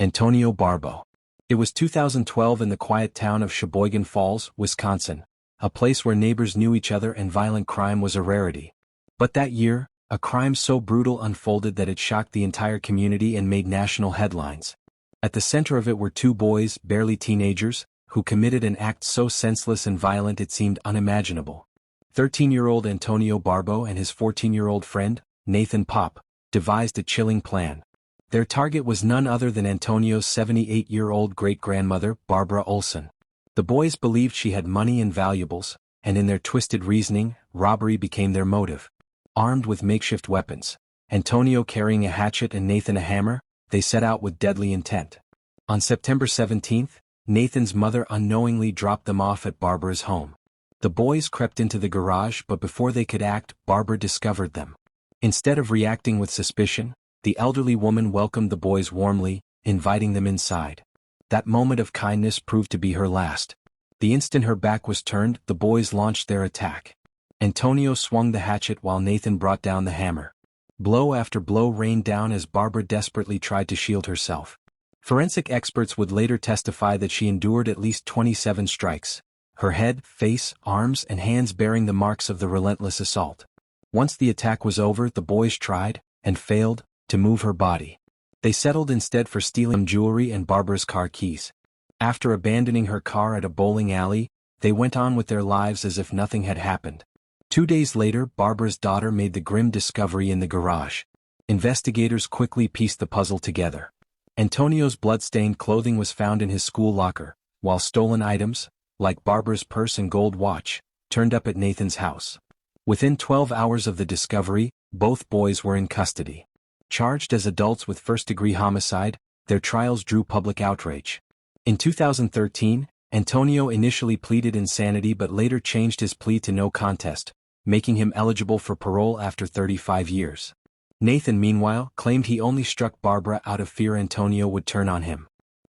Antonio Barbo. It was 2012 in the quiet town of Sheboygan Falls, Wisconsin, a place where neighbors knew each other and violent crime was a rarity. But that year, a crime so brutal unfolded that it shocked the entire community and made national headlines. At the center of it were two boys, barely teenagers, who committed an act so senseless and violent it seemed unimaginable. 13-year-old Antonio Barbo and his 14-year-old friend, Nathan Pop, devised a chilling plan. Their target was none other than Antonio's 78-year-old great-grandmother, Barbara Olson. The boys believed she had money and valuables, and in their twisted reasoning, robbery became their motive. Armed with makeshift weapons, Antonio carrying a hatchet and Nathan a hammer, they set out with deadly intent. On September 17th, Nathan's mother unknowingly dropped them off at Barbara's home. The boys crept into the garage, but before they could act, Barbara discovered them. Instead of reacting with suspicion, the elderly woman welcomed the boys warmly, inviting them inside. That moment of kindness proved to be her last. The instant her back was turned, the boys launched their attack. Antonio swung the hatchet while Nathan brought down the hammer. Blow after blow rained down as Barbara desperately tried to shield herself. Forensic experts would later testify that she endured at least 27 strikes, her head, face, arms, and hands bearing the marks of the relentless assault. Once the attack was over, the boys tried, and failed, to move her body. They settled instead for stealing jewelry and Barbara's car keys. After abandoning her car at a bowling alley, they went on with their lives as if nothing had happened. 2 days later, Barbara's daughter made the grim discovery in the garage. Investigators quickly pieced the puzzle together. Antonio's blood-stained clothing was found in his school locker, while stolen items, like Barbara's purse and gold watch, turned up at Nathan's house. Within 12 hours of the discovery, both boys were in custody. Charged as adults with first-degree homicide, their trials drew public outrage. In 2013, Antonio initially pleaded insanity but later changed his plea to no contest, making him eligible for parole after 35 years. Nathan, meanwhile, claimed he only struck Barbara out of fear Antonio would turn on him.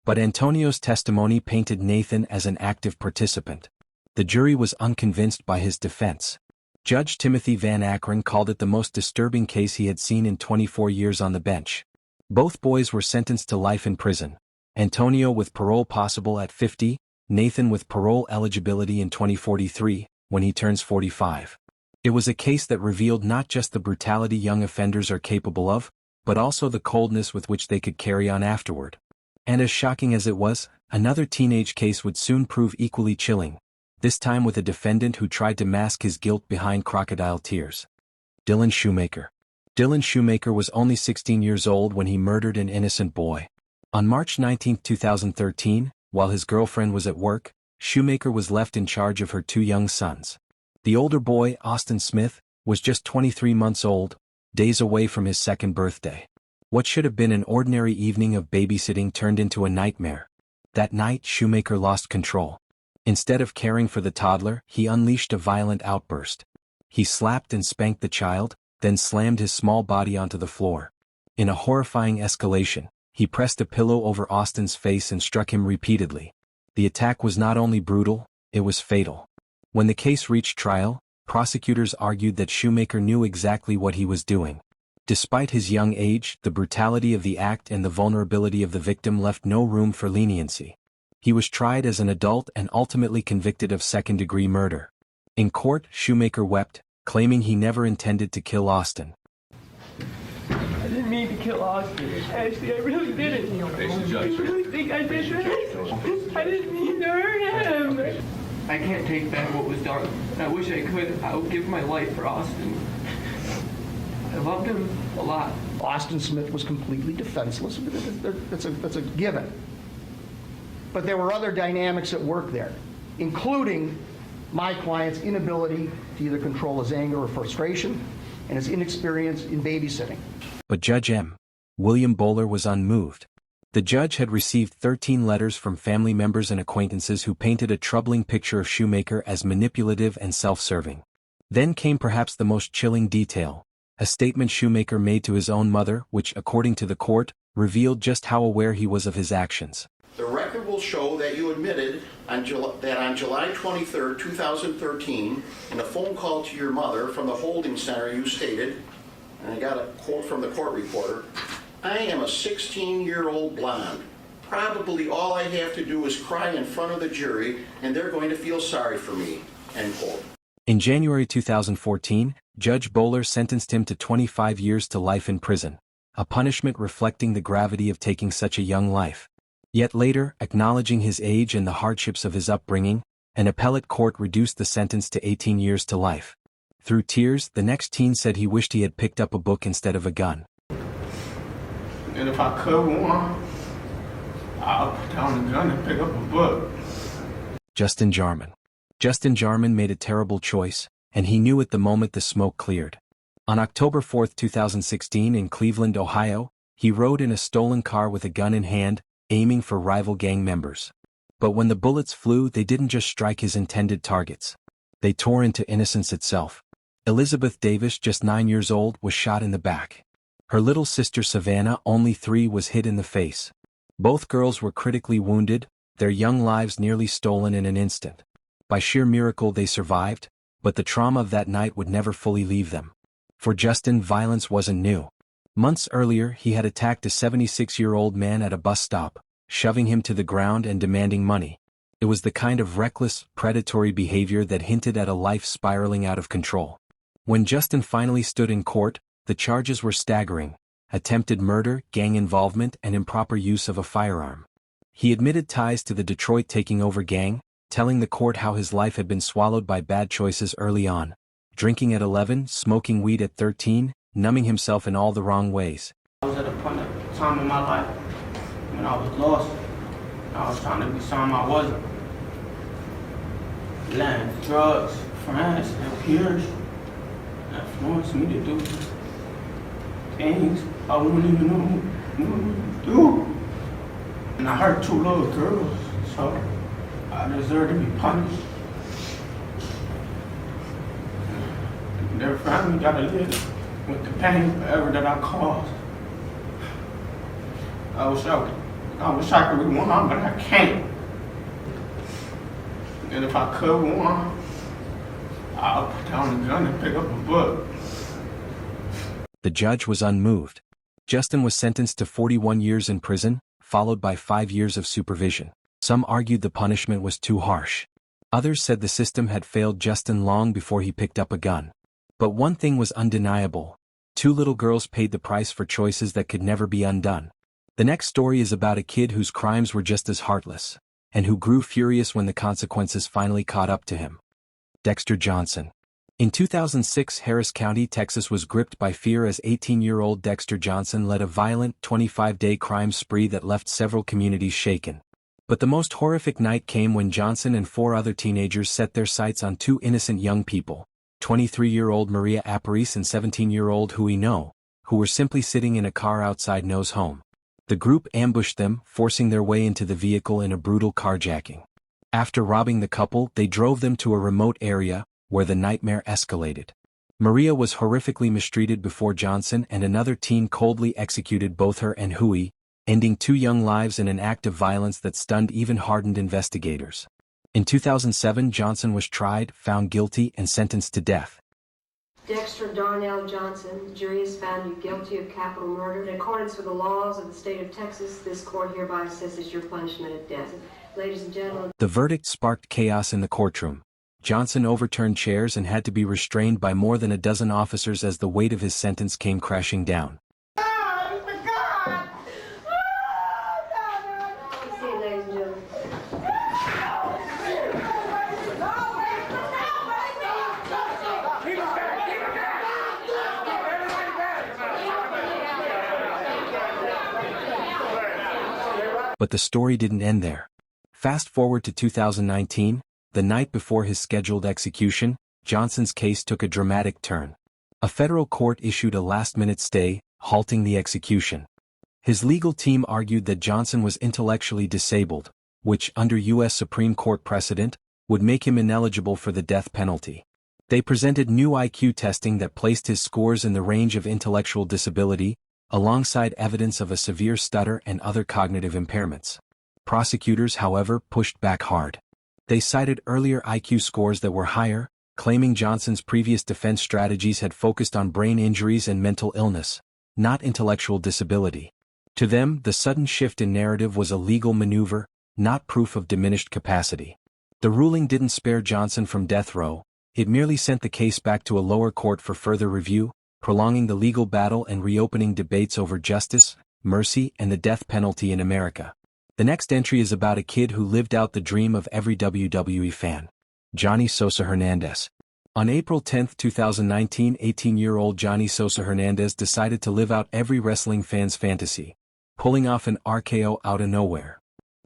But Antonio's testimony painted Nathan as an active participant. The jury was unconvinced by his defense. Judge Timothy Van Akron called it the most disturbing case he had seen in 24 years on the bench. Both boys were sentenced to life in prison, Antonio with parole possible at 50, Nathan with parole eligibility in 2043, when he turns 45. It was a case that revealed not just the brutality young offenders are capable of, but also the coldness with which they could carry on afterward. And as shocking as it was, another teenage case would soon prove equally chilling, this time with a defendant who tried to mask his guilt behind crocodile tears. Dylan Shoemaker. Dylan Shoemaker was only 16 years old when he murdered an innocent boy. On March 19, 2013, while his girlfriend was at work, Shoemaker was left in charge of her two young sons. The older boy, Austin Smith, was just 23 months old, days away from his second birthday. What should have been an ordinary evening of babysitting turned into a nightmare. That night, Shoemaker lost control. Instead of caring for the toddler, he unleashed a violent outburst. He slapped and spanked the child, then slammed his small body onto the floor. In a horrifying escalation, he pressed a pillow over Austin's face and struck him repeatedly. The attack was not only brutal, it was fatal. When the case reached trial, prosecutors argued that Shoemaker knew exactly what he was doing. Despite his young age, the brutality of the act and the vulnerability of the victim left no room for leniency. He was tried as an adult and ultimately convicted of second-degree murder. In court, Shoemaker wept, claiming he never intended to kill Austin. I didn't mean to kill Austin. Ashley, I really didn't. I really think I did that. I didn't mean to hurt him. I can't take back what was done. I wish I could. I would give my life for Austin. I loved him a lot. Austin Smith was completely defenseless. That's a given. But there were other dynamics at work there, including my client's inability to either control his anger or frustration and his inexperience in babysitting. But Judge M. William Bowler was unmoved. The judge had received 13 letters from family members and acquaintances who painted a troubling picture of Shoemaker as manipulative and self-serving. Then came perhaps the most chilling detail, a statement Shoemaker made to his own mother, which, according to the court, revealed just how aware he was of his actions. The record will show that you admitted that on July 23, 2013, in a phone call to your mother from the holding center, you stated, and I got a quote from the court reporter, "I am a 16-year-old blonde Probably all I have to do is cry in front of the jury, and they're going to feel sorry for me, end quote. In January 2014, Judge Bowler sentenced him to 25 years to life in prison, a punishment reflecting the gravity of taking such a young life. Yet later, acknowledging his age and the hardships of his upbringing, an appellate court reduced the sentence to 18 years to life. Through tears, the next teen said he wished he had picked up a book instead of a gun. And if I could one, I'll put down the gun and pick up a book. Justin Jarman. Justin Jarman made a terrible choice, and he knew at the moment the smoke cleared. On October 4, 2016 in Cleveland, Ohio, he rode in a stolen car with a gun in hand, aiming for rival gang members. But when the bullets flew, they didn't just strike his intended targets. They tore into innocence itself. Elizabeth Davis, just 9 years old, was shot in the back. Her little sister Savannah, only 3, was hit in the face. Both girls were critically wounded, their young lives nearly stolen in an instant. By sheer miracle they survived, but the trauma of that night would never fully leave them. For Justin, violence wasn't new. Months earlier, he had attacked a 76-year-old man at a bus stop, shoving him to the ground and demanding money. It was the kind of reckless, predatory behavior that hinted at a life spiraling out of control. When Justin finally stood in court, the charges were staggering: attempted murder, gang involvement, and improper use of a firearm. He admitted ties to the Detroit Taking Over gang, telling the court how his life had been swallowed by bad choices early on: drinking at 11, smoking weed at 13, numbing himself in all the wrong ways. I was at a point of time in my life when I was lost. I was trying to be something I wasn't. Land, drugs, friends, and peers influenced me to do things I wouldn't even know to do. And I hurt 2 little girls, so I deserve to be punished. Their family gotta live with the pain forever that I caused. I wish I could rewind, but I can't. And if I could rewind, I'll put down the gun and pick up a book. The judge was unmoved. Justin was sentenced to 41 years in prison, followed by 5 years of supervision. Some argued the punishment was too harsh. Others said the system had failed Justin long before he picked up a gun. But one thing was undeniable: 2 little girls paid the price for choices that could never be undone. The next story is about a kid whose crimes were just as heartless, and who grew furious when the consequences finally caught up to him. Dexter Johnson. In 2006, Harris County, Texas was gripped by fear as 18-year-old Dexter Johnson led a violent 25-day crime spree that left several communities shaken. But the most horrific night came when Johnson and 4 other teenagers set their sights on 2 innocent young people, 23-year-old Maria Aparice and 17-year-old Hui No, who were simply sitting in a car outside No's home. The group ambushed them, forcing their way into the vehicle in a brutal carjacking. After robbing the couple, they drove them to a remote area, where the nightmare escalated. Maria was horrifically mistreated before Johnson and another teen coldly executed both her and Hui, ending 2 young lives in an act of violence that stunned even hardened investigators. In 2007, Johnson was tried, found guilty, and sentenced to death. Dexter Darnell Johnson, the jury has found you guilty of capital murder. In accordance with the laws of the state of Texas, this court hereby assesses your punishment of death. Ladies and gentlemen. The verdict sparked chaos in the courtroom. Johnson overturned chairs and had to be restrained by more than a dozen officers as the weight of his sentence came crashing down. But the story didn't end there. Fast forward to 2019, the night before his scheduled execution, Johnson's case took a dramatic turn. A federal court issued a last-minute stay, halting the execution. His legal team argued that Johnson was intellectually disabled, which, under U.S. Supreme Court precedent, would make him ineligible for the death penalty. They presented new IQ testing that placed his scores in the range of intellectual disability, alongside evidence of a severe stutter and other cognitive impairments. Prosecutors, however, pushed back hard. They cited earlier IQ scores that were higher, claiming Johnson's previous defense strategies had focused on brain injuries and mental illness, not intellectual disability. To them, the sudden shift in narrative was a legal maneuver, not proof of diminished capacity. The ruling didn't spare Johnson from death row, it merely sent the case back to a lower court for further review, prolonging the legal battle and reopening debates over justice, mercy, and the death penalty in America. The next entry is about a kid who lived out the dream of every WWE fan. Johnny Sosa Hernandez. On April 10, 2019, 18-year-old Johnny Sosa Hernandez decided to live out every wrestling fan's fantasy, pulling off an RKO out of nowhere.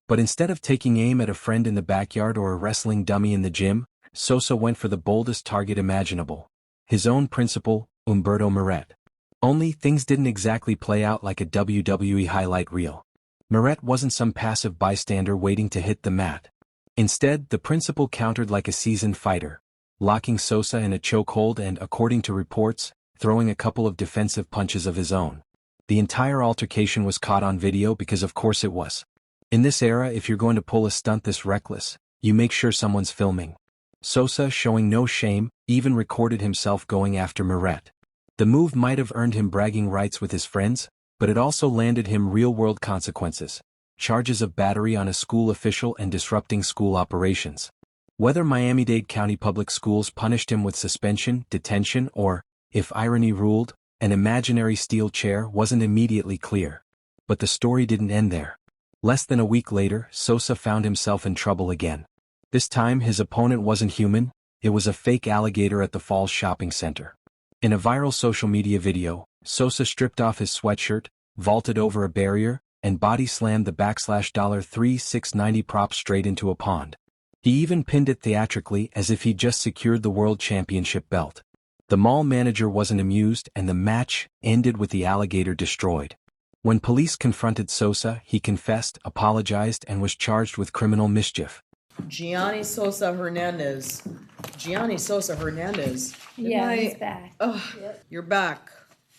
But instead of taking aim at a friend in the backyard or a wrestling dummy in the gym, Sosa went for the boldest target imaginable. His own principal, Humberto Moret. Only, things didn't exactly play out like a WWE highlight reel. Moret wasn't some passive bystander waiting to hit the mat. Instead, the principal countered like a seasoned fighter, locking Sosa in a chokehold and, according to reports, throwing a couple of defensive punches of his own. The entire altercation was caught on video because of course it was. In this era, if you're going to pull a stunt this reckless, you make sure someone's filming. Sosa, showing no shame, even recorded himself going after Moret. The move might have earned him bragging rights with his friends, but it also landed him real-world consequences. Charges of battery on a school official and disrupting school operations. Whether Miami-Dade County Public Schools punished him with suspension, detention, or, if irony ruled, an imaginary steel chair wasn't immediately clear. But the story didn't end there. Less than a week later, Sosa found himself in trouble again. This time his opponent wasn't human, it was a fake alligator at the Falls shopping center. In a viral social media video, Sosa stripped off his sweatshirt, vaulted over a barrier, and body slammed the $3690 prop straight into a pond. He even pinned it theatrically as if he'd just secured the world championship belt. The mall manager wasn't amused and the match ended with the alligator destroyed. When police confronted Sosa, he confessed, apologized, and was charged with criminal mischief. Gianni Sosa Hernandez. Gianni Sosa Hernandez. Yeah, he's back. You're back,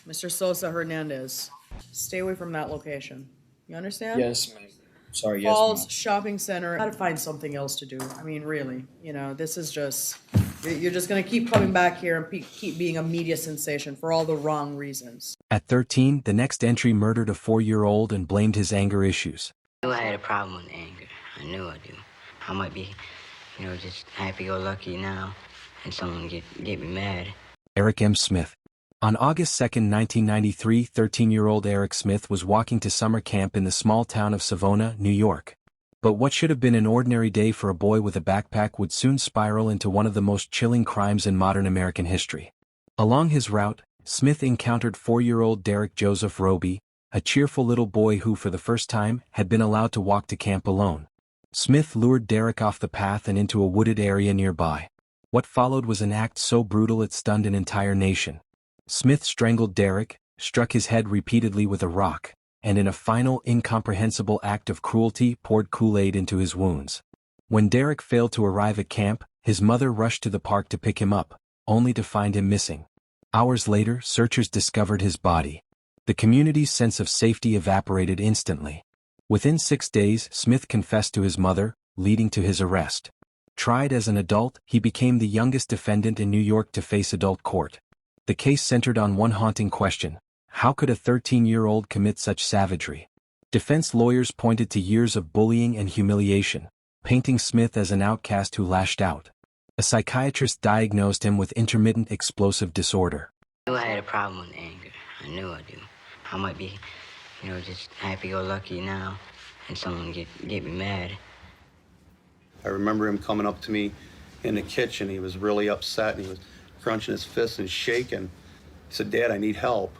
Mr. Sosa Hernandez. Stay away from that location. You understand? Yes, ma'am. Sorry, yes, Falls ma'am. Shopping Center. Gotta find something else to do. I mean, really, this is just, you're just gonna keep coming back here and keep being a media sensation for all the wrong reasons. At 13, the next entry murdered a 4-year-old and blamed his anger issues. I knew I had a problem with anger. I knew I do. I might be, just happy-go-lucky now, and someone get me mad. Eric M. Smith. On August 2, 1993, 13-year-old Eric Smith was walking to summer camp in the small town of Savona, New York. But what should have been an ordinary day for a boy with a backpack would soon spiral into one of the most chilling crimes in modern American history. Along his route, Smith encountered 4-year-old Derek Joseph Roby, a cheerful little boy who for the first time had been allowed to walk to camp alone. Smith lured Derek off the path and into a wooded area nearby. What followed was an act so brutal it stunned an entire nation. Smith strangled Derek, struck his head repeatedly with a rock, and in a final incomprehensible act of cruelty poured Kool-Aid into his wounds. When Derek failed to arrive at camp, his mother rushed to the park to pick him up, only to find him missing. Hours later, searchers discovered his body. The community's sense of safety evaporated instantly. Within 6 days, Smith confessed to his mother, leading to his arrest. Tried as an adult, he became the youngest defendant in New York to face adult court. The case centered on one haunting question: how could a 13-year-old commit such savagery? Defense lawyers pointed to years of bullying and humiliation, painting Smith as an outcast who lashed out. A psychiatrist diagnosed him with intermittent explosive disorder. I knew I had a problem with anger. I knew I do. I might be, just happy-go-lucky now, and someone get me mad. I remember him coming up to me in the kitchen. He was really upset, and he was crunching his fists and shaking. He said, "Dad, I need help.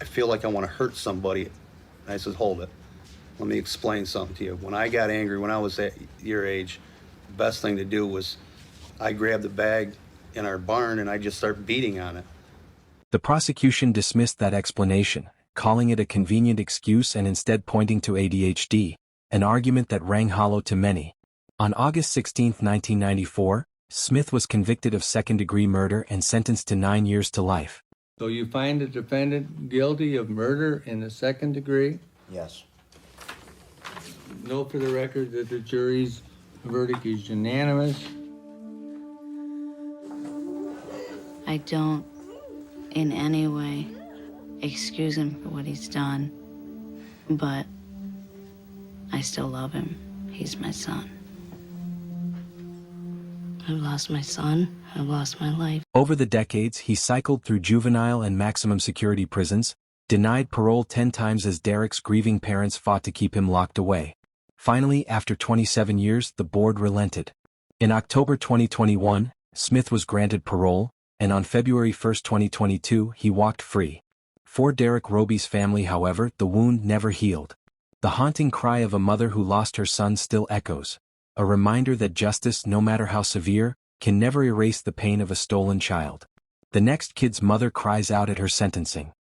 I feel like I want to hurt somebody." And I said, "Hold it. Let me explain something to you. When I got angry, when I was at your age, the best thing to do was I grabbed the bag in our barn and I just started beating on it." The prosecution dismissed that explanation, calling it a convenient excuse and instead pointing to ADHD, an argument that rang hollow to many. On August 16, 1994, Smith was convicted of second-degree murder and sentenced to 9 years to life. So you find the defendant guilty of murder in the second degree? Yes. Note for the record that the jury's verdict is unanimous. I don't, in any way, excuse him for what he's done. but I still love him. He's my son. I've lost my son. I've lost my life. Over the decades, he cycled through juvenile and maximum security prisons, denied parole 10 times as Derek's grieving parents fought to keep him locked away. Finally, after 27 years, the board relented. In October 2021, Smith was granted parole, and on February 1, 2022, he walked free. For Derek Roby's family, however, the wound never healed. The haunting cry of a mother who lost her son still echoes, a reminder that justice, no matter how severe, can never erase the pain of a stolen child. The next kid's mother cries out at her sentencing.